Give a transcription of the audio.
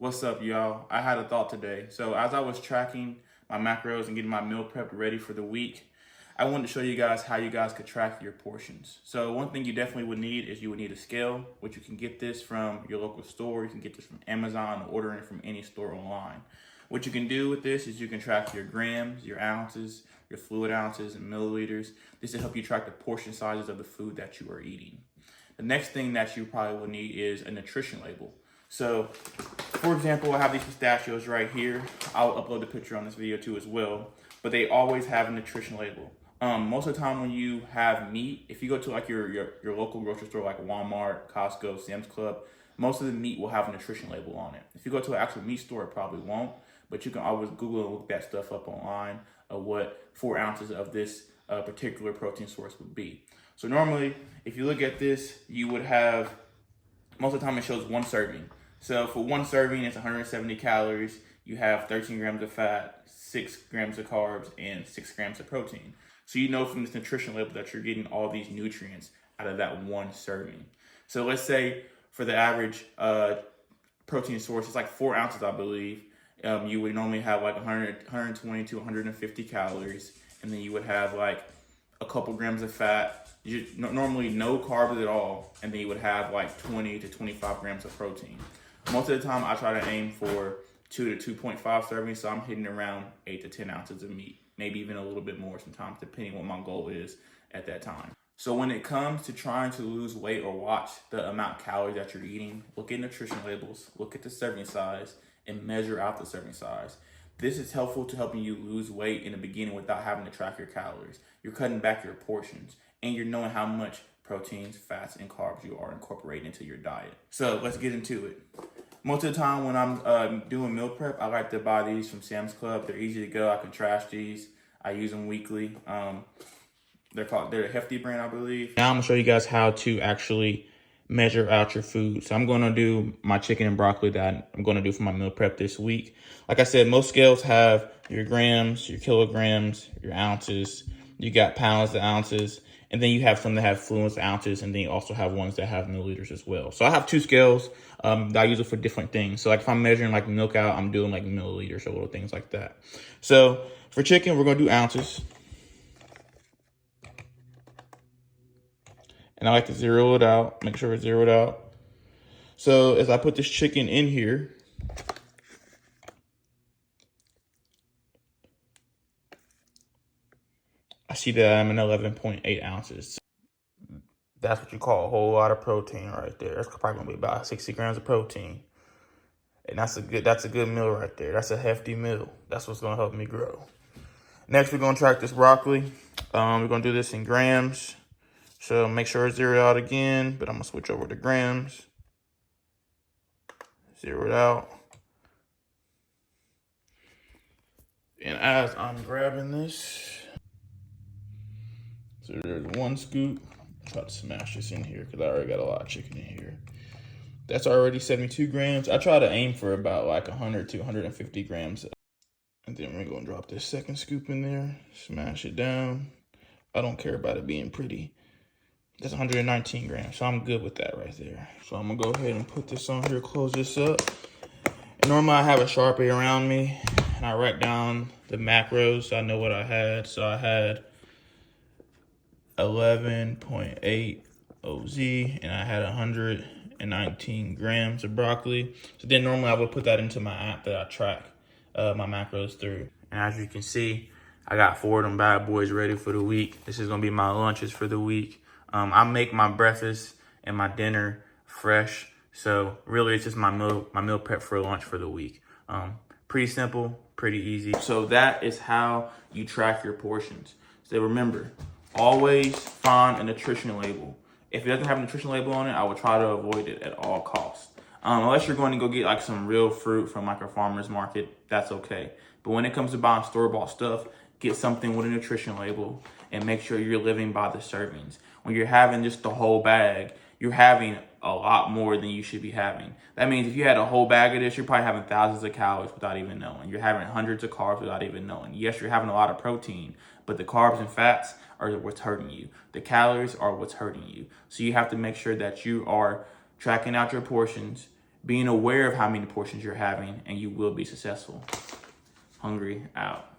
What's up, y'all? I had a thought today. So as I was tracking my macros and getting my meal prep ready for the week, I wanted to show you guys how you guys could track your portions. So one thing you definitely would need is you would need a scale, which you can get this from your local store. You can get this from Amazon or ordering it from any store online. What you can do with this is you can track your grams, your ounces, your fluid ounces and milliliters. This will help you track the portion sizes of the food that you are eating. The next thing that you probably will need is a nutrition label. So, for example, I have these pistachios right here. I'll upload the picture on this video too as well, but they always have a nutrition label. Most of the time when you have meat, if you go to like your local grocery store like Walmart, Costco, Sam's Club, most of the meat will have a nutrition label on it. If you go to an actual meat store, it probably won't, but you can always Google and look that stuff up online of what 4 ounces of this particular protein source would be. So normally, if you look at this, you would have, most of the time it shows 1 serving. So for 1 serving, it's 170 calories. You have 13 grams of fat, 6 grams of carbs, and 6 grams of protein. So you know from this nutrition label that you're getting all these nutrients out of that 1 serving. So let's say for the average protein source, it's like 4 ounces, I believe. You would normally have like 120 to 150 calories, and then you would have like a couple grams of fat, normally no carbs at all, and then you would have like 20 to 25 grams of protein. Most of the time, I try to aim for 2 to 2.5 servings, so I'm hitting around 8 to 10 ounces of meat, maybe even a little bit more sometimes, depending on what my goal is at that time. So when it comes to trying to lose weight or watch the amount of calories that you're eating, look at nutrition labels, look at the serving size, and measure out the serving size. This is helpful to helping you lose weight in the beginning without having to track your calories. You're cutting back your portions, and you're knowing how much proteins, fats, and carbs you are incorporating into your diet. So let's get into it. Most of the time when I'm doing meal prep, I like to buy these from Sam's Club. They're easy to go. I can trash these. I use them weekly. They're a Hefty brand, I believe. Now I'm gonna show you guys how to actually measure out your food. So I'm gonna do my chicken and broccoli that I'm gonna do for my meal prep this week. Like I said, most scales have your grams, your kilograms, your ounces. You got pounds to ounces. And then you have some that have fluids, ounces, and then you also have ones that have milliliters as well. So I have 2 scales that I use it for different things. So like if I'm measuring like milk out, I'm doing like milliliters or little things like that. So for chicken, we're gonna do ounces. And I like to zero it out, make sure it's zeroed out. So as I put this chicken in here, I see that I'm in 11.8 ounces. That's what you call a whole lot of protein right there. That's probably gonna be about 60 grams of protein. And that's a good meal right there. That's a hefty meal. That's what's gonna help me grow. Next, we're gonna track this broccoli. We're gonna do this in grams. So make sure it's zeroed out again, but I'm gonna switch over to grams. Zero it out. And as I'm grabbing this, so there's 1 scoop. Try to smash this in here because I already got a lot of chicken in here. That's already 72 grams. I try to aim for about like 100 to 150 grams. And then we're gonna drop this 2nd scoop in there, smash it down. I don't care about it being pretty. That's 119 grams, so I'm good with that right there. So I'm gonna go ahead and put this on here, close this up. And normally I have a Sharpie around me, and I write down the macros so I know what I had. So I had 11.8 OZ, and I had 119 grams of broccoli. So then normally I would put that into my app that I track my macros through. And as you can see, I got 4 of them bad boys ready for the week. This is gonna be my lunches for the week. I make my breakfast and my dinner fresh. So really it's just my meal prep for lunch for the week. Pretty simple, pretty easy. So that is how you track your portions. So remember, always find a nutrition label. If it doesn't have a nutrition label on it, I would try to avoid it at all costs. Unless you're going to go get like some real fruit from like a farmer's market, that's okay. But when it comes to buying store-bought stuff, get something with a nutrition label and make sure you're living by the servings. When you're having just the whole bag, you're having a lot more than you should be having. That means if you had a whole bag of this, you're probably having thousands of calories without even knowing. You're having hundreds of carbs without even knowing. Yes, you're having a lot of protein, but the carbs and fats are what's hurting you. The calories are what's hurting you. So you have to make sure that you are tracking out your portions, being aware of how many portions you're having, and you will be successful. Hungry out.